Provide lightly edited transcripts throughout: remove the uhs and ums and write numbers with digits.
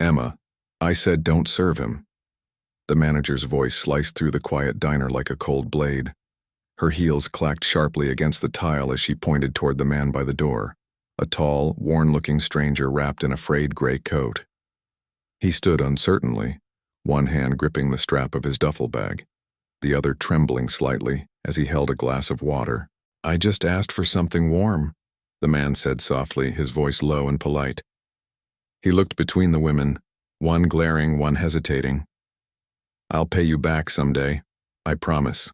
Emma, I said don't serve him. The manager's voice sliced through the quiet diner like a cold blade. Her heels clacked sharply against the tile as she pointed toward the man by the door, a tall, worn-looking stranger wrapped in a frayed gray coat. He stood uncertainly, one hand gripping the strap of his duffel bag, the other trembling slightly as he held a glass of water. I just asked for something warm, the man said softly, his voice low and polite. He looked between the women, one glaring, one hesitating. I'll pay you back someday, I promise.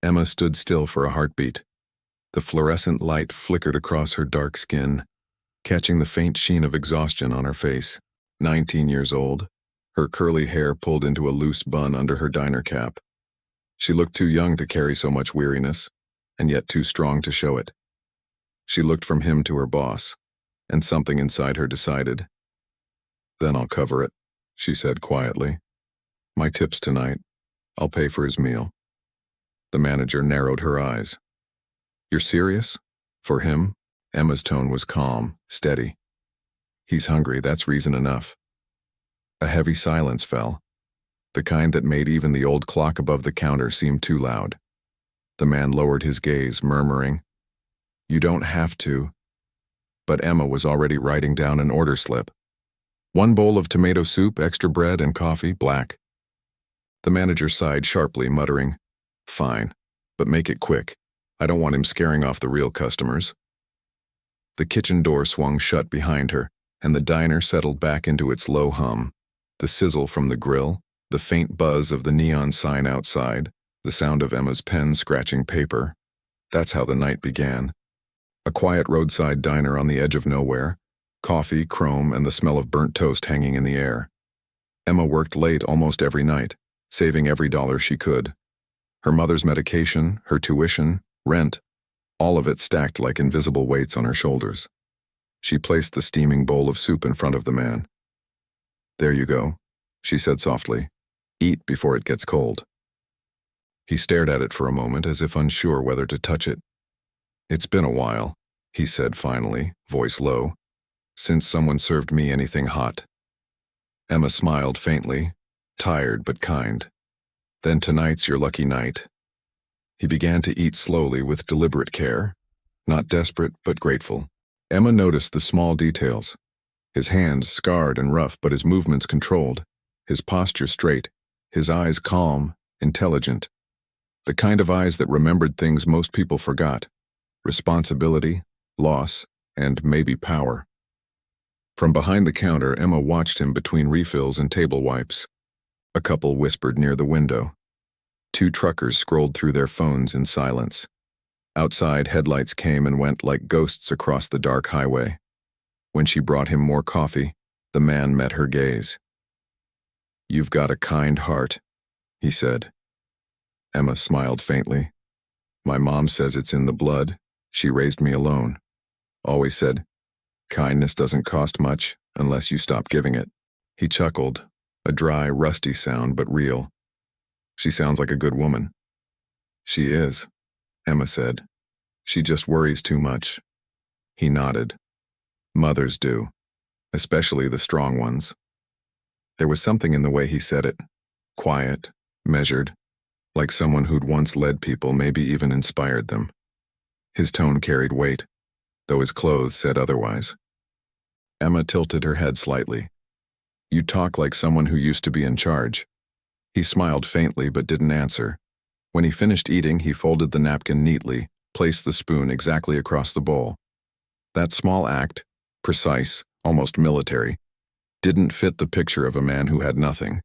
Emma stood still for a heartbeat. The fluorescent light flickered across her dark skin, catching the faint sheen of exhaustion on her face. 19 years old, her curly hair pulled into a loose bun under her diner cap. She looked too young to carry so much weariness, and yet too strong to show it. She looked from him to her boss, and something inside her decided. Then I'll cover it, she said quietly. My tips tonight. I'll pay for his meal. The manager narrowed her eyes. You're serious? For him? Emma's tone was calm, steady. He's hungry, that's reason enough. A heavy silence fell, the kind that made even the old clock above the counter seem too loud. The man lowered his gaze, murmuring, You don't have to. But Emma was already writing down an order slip. 1 bowl of tomato soup, extra bread and coffee, black. The manager sighed sharply, muttering, Fine, but make it quick. I don't want him scaring off the real customers. The kitchen door swung shut behind her, and the diner settled back into its low hum. The sizzle from the grill, the faint buzz of the neon sign outside, the sound of Emma's pen scratching paper. That's how the night began. A quiet roadside diner on the edge of nowhere, coffee, chrome, and the smell of burnt toast hanging in the air. Emma worked late almost every night, saving every dollar she could. Her mother's medication, her tuition, rent, all of it stacked like invisible weights on her shoulders. She placed the steaming bowl of soup in front of the man. There you go, she said softly. Eat before it gets cold. He stared at it for a moment as if unsure whether to touch it. It's been a while, he said finally, voice low, since someone served me anything hot. Emma smiled faintly, tired but kind. Then tonight's your lucky night. He began to eat slowly with deliberate care, not desperate but grateful. Emma noticed the small details. His hands scarred and rough, but his movements controlled, his posture straight, his eyes calm, intelligent. The kind of eyes that remembered things most people forgot: responsibility, loss, and maybe power. From behind the counter, Emma watched him between refills and table wipes. A couple whispered near the window. 2 truckers scrolled through their phones in silence. Outside, headlights came and went like ghosts across the dark highway. When she brought him more coffee, the man met her gaze. You've got a kind heart, he said. Emma smiled faintly. My mom says it's in the blood. She raised me alone. Always said, kindness doesn't cost much unless you stop giving it. He chuckled, a dry, rusty sound, but real. She sounds like a good woman. She is, Emma said. She just worries too much. He nodded. Mothers do, especially the strong ones. There was something in the way he said it, quiet, measured, like someone who'd once led people, maybe even inspired them. His tone carried weight, though his clothes said otherwise. Emma tilted her head slightly. You talk like someone who used to be in charge. He smiled faintly but didn't answer. When he finished eating, he folded the napkin neatly, placed the spoon exactly across the bowl. That small act, precise, almost military, didn't fit the picture of a man who had nothing.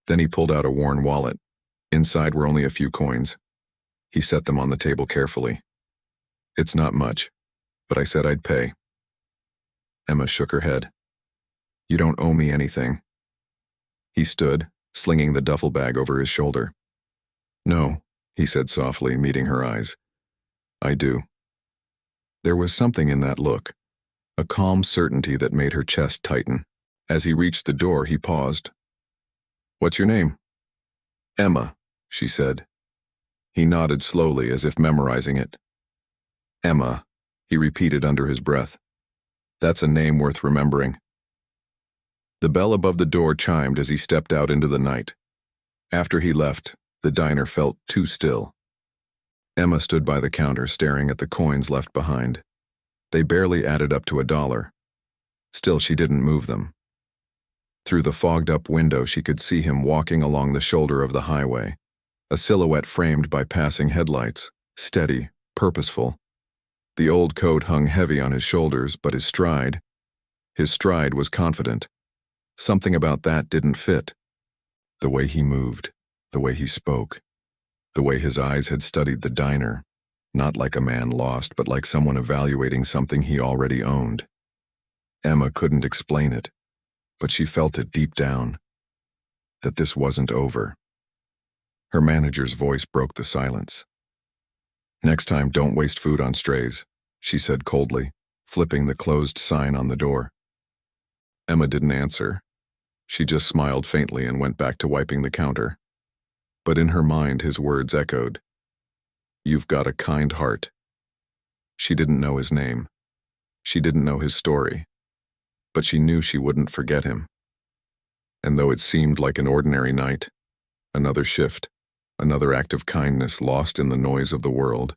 Then he pulled out a worn wallet. Inside were only a few coins. He set them on the table carefully. It's not much, but I said I'd pay. Emma shook her head. You don't owe me anything. He stood, slinging the duffel bag over his shoulder. No, he said softly, meeting her eyes. I do. There was something in that look, a calm certainty that made her chest tighten. As he reached the door, he paused. What's your name? Emma, she said. He nodded slowly as if memorizing it. Emma, he repeated under his breath. That's a name worth remembering. The bell above the door chimed as he stepped out into the night. After he left, the diner felt too still. Emma stood by the counter staring at the coins left behind. They barely added up to $1. Still, she didn't move them. Through the fogged-up window, she could see him walking along the shoulder of the highway, a silhouette framed by passing headlights, steady, purposeful. The old coat hung heavy on his shoulders, but his stride was confident. Something about that didn't fit. The way he moved, the way he spoke, the way his eyes had studied the diner, not like a man lost, but like someone evaluating something he already owned. Emma couldn't explain it, but she felt it deep down, that this wasn't over. Her manager's voice broke the silence. "Next time, don't waste food on strays," she said coldly, flipping the closed sign on the door. Emma didn't answer. She just smiled faintly and went back to wiping the counter. But in her mind, his words echoed. "You've got a kind heart." She didn't know his name. She didn't know his story. But she knew she wouldn't forget him. And though it seemed like an ordinary night, another shift, another act of kindness lost in the noise of the world,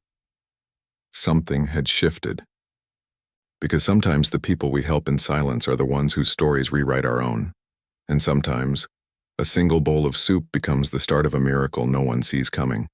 something had shifted. Because sometimes the people we help in silence are the ones whose stories rewrite our own. And sometimes, a single bowl of soup becomes the start of a miracle no one sees coming.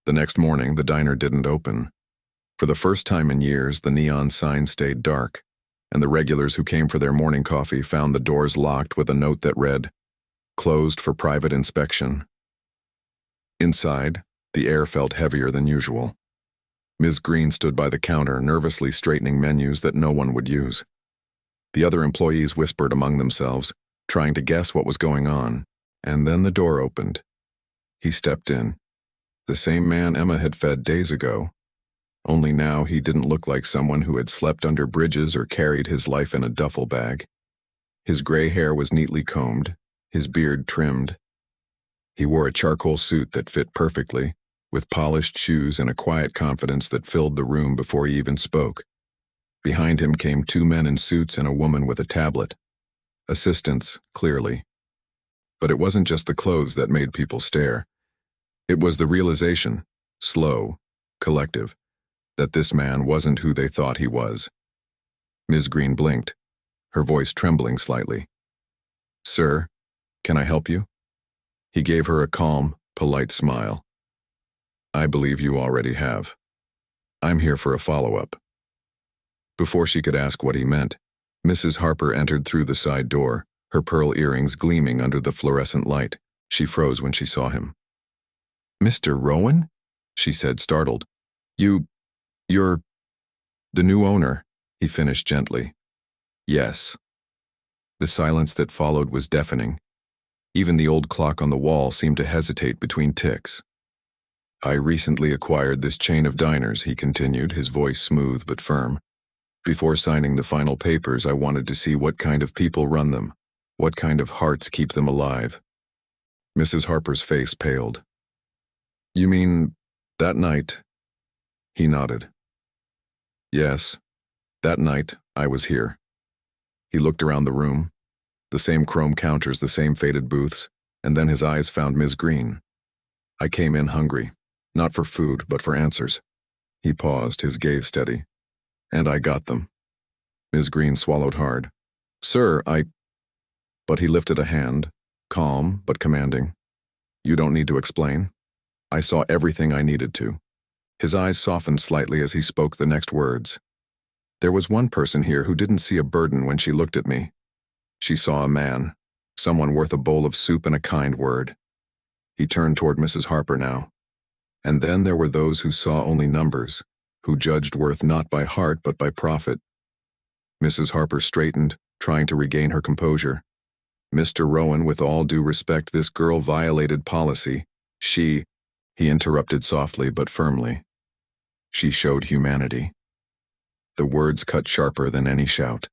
The next morning, the diner didn't open. For the first time in years, the neon sign stayed dark, and the regulars who came for their morning coffee found the doors locked with a note that read, "Closed for private inspection." Inside, the air felt heavier than usual. Ms. Green stood by the counter, nervously straightening menus that no one would use. The other employees whispered among themselves, trying to guess what was going on, and then the door opened. He stepped in. The same man Emma had fed days ago, only now he didn't look like someone who had slept under bridges or carried his life in a duffel bag. His gray hair was neatly combed, his beard trimmed. He wore a charcoal suit that fit perfectly, with polished shoes and a quiet confidence that filled the room before he even spoke. Behind him came two men in suits and a woman with a tablet. Assistants, clearly. But it wasn't just the clothes that made people stare. It was the realization, slow, collective, that this man wasn't who they thought he was. Ms. Green blinked, her voice trembling slightly. "Sir, can I help you?" He gave her a calm, polite smile. "I believe you already have. I'm here for a follow-up." Before she could ask what he meant, Mrs. Harper entered through the side door, her pearl earrings gleaming under the fluorescent light. She froze when she saw him. "Mr. Rowan?" she said, startled. You're the new owner," he finished gently. "Yes." The silence that followed was deafening. Even the old clock on the wall seemed to hesitate between ticks. "I recently acquired this chain of diners," he continued, his voice smooth but firm. "Before signing the final papers, I wanted to see what kind of people run them, what kind of hearts keep them alive." Mrs. Harper's face paled. "You mean, that night?" He nodded. "Yes, that night I was here." He looked around the room, the same chrome counters, the same faded booths, and then his eyes found Ms. Green. "I came in hungry, not for food, but for answers." He paused, his gaze steady. "And I got them." Ms. Green swallowed hard. "Sir, But he lifted a hand, calm but commanding. "You don't need to explain. I saw everything I needed to." His eyes softened slightly as he spoke the next words. "There was one person here who didn't see a burden when she looked at me. She saw a man, someone worth a bowl of soup and a kind word." He turned toward Mrs. Harper now. "And then there were those who saw only numbers, who judged worth not by heart but by profit." Mrs. Harper straightened, trying to regain her composure. "Mr. Rowan, with all due respect, this girl violated policy. He interrupted softly but firmly. "She showed humanity." The words cut sharper than any shout.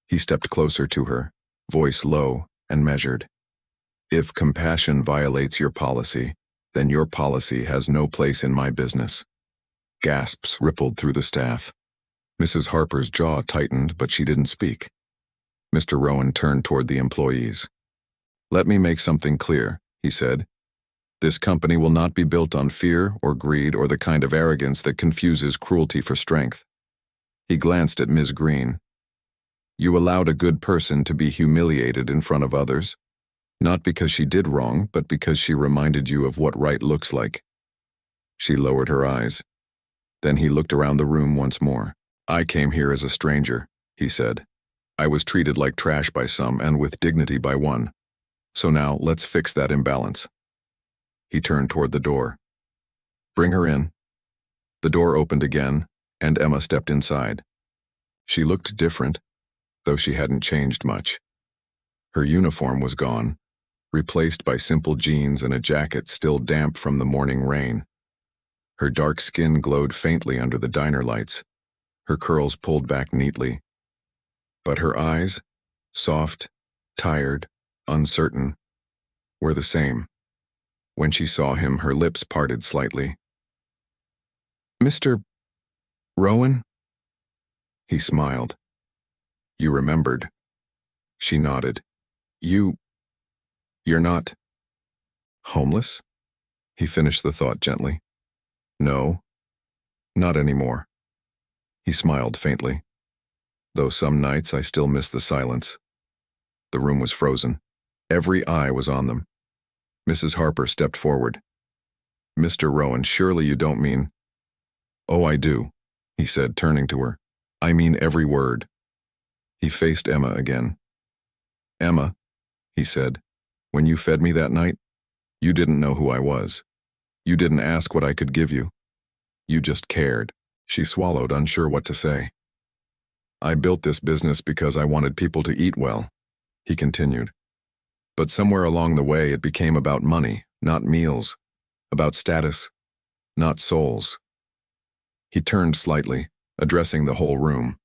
He stepped closer to her, voice low and measured. "If compassion violates your policy, then your policy has no place in my business." Gasps rippled through the staff. Mrs. Harper's jaw tightened, but she didn't speak. Mr. Rowan turned toward the employees. "Let me make something clear," he said. "This company will not be built on fear or greed or the kind of arrogance that confuses cruelty for strength." He glanced at Ms. Green. "You allowed a good person to be humiliated in front of others, not because she did wrong, but because she reminded you of what right looks like." She lowered her eyes. Then he looked around the room once more. "I came here as a stranger," he said. "I was treated like trash by some and with dignity by one. So now let's fix that imbalance." He turned toward the door. "Bring her in." The door opened again, and Emma stepped inside. She looked different, though she hadn't changed much. Her uniform was gone, replaced by simple jeans and a jacket still damp from the morning rain. Her dark skin glowed faintly under the diner lights, her curls pulled back neatly. But her eyes, soft, tired, uncertain, were the same. When she saw him, her lips parted slightly. "Mr. Rowan?" He smiled. "You remembered." She nodded. You're not homeless?" He finished the thought gently. "No, not anymore." He smiled faintly. "Though some nights I still miss the silence." The room was frozen. Every eye was on them. Mrs. Harper stepped forward. Mr. Rowan, surely you don't mean— Oh, I do, he said, turning to her. I mean every word. He faced Emma again. Emma, he said, when you fed me that night, you didn't know who I was. You didn't ask what I could give you. You just cared. She swallowed, unsure what to say. I built this business because I wanted people to eat well, he continued. But somewhere along the way it became about money, not meals, about status, not souls. He turned slightly, addressing the whole room.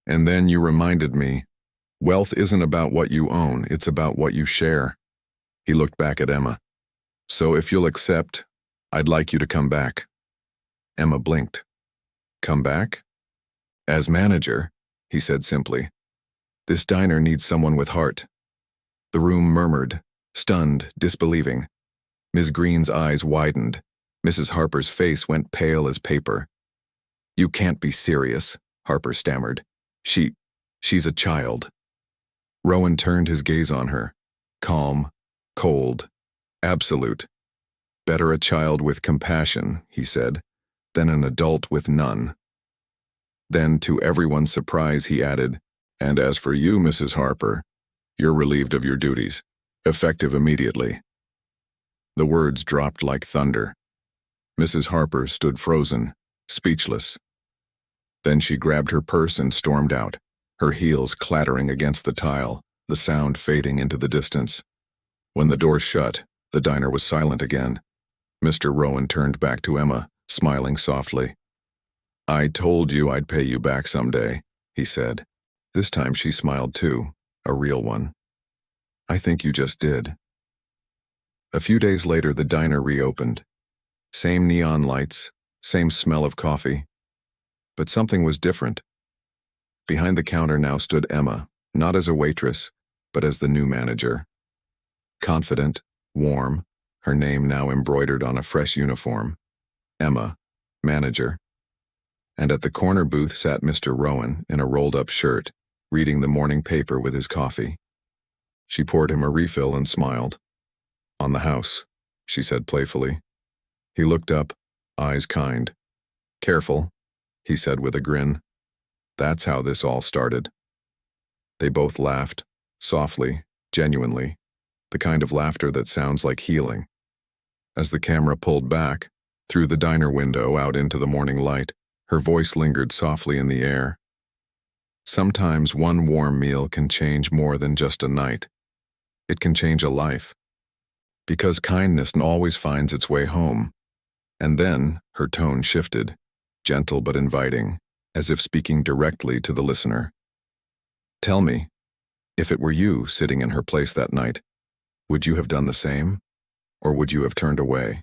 And then you reminded me, wealth isn't about what you own, it's about what you share. He looked back at Emma. So if you'll accept, I'd like you to come back. Emma blinked. Come back? As manager, he said simply. This diner needs someone with heart. The room murmured, stunned, disbelieving. Ms. Green's eyes widened. Mrs. Harper's face went pale as paper. You can't be serious, Harper stammered. She's a child. Rowan turned his gaze on her. Calm, cold, absolute. Better a child with compassion, he said, than an adult with none. Then, to everyone's surprise, he added, and as for you, Mrs. Harper, you're relieved of your duties, effective immediately. The words dropped like thunder. Mrs. Harper stood frozen, speechless. Then she grabbed her purse and stormed out, her heels clattering against the tile, the sound fading into the distance. When the door shut, the diner was silent again. Mr. Rowan turned back to Emma, smiling softly. I told you I'd pay you back someday, he said. This time she smiled too, a real one. I think you just did. A few days later, the diner reopened. Same neon lights, same smell of coffee. But something was different. Behind the counter now stood Emma, not as a waitress, but as the new manager. Confident, warm, her name now embroidered on a fresh uniform. Emma, manager. And at the corner booth sat Mr. Rowan in a rolled-up shirt, reading the morning paper with his coffee. She poured him a refill and smiled. On the house, she said playfully. He looked up, eyes kind. Careful, he said with a grin. That's how this all started. They both laughed, softly, genuinely, the kind of laughter that sounds like healing. As the camera pulled back, through the diner window out into the morning light, her voice lingered softly in the air. Sometimes one warm meal can change more than just a night. It can change a life. Because kindness always finds its way home. And then her tone shifted, gentle but inviting, as if speaking directly to the listener. Tell me, if it were you sitting in her place that night, would you have done the same? Or would you have turned away?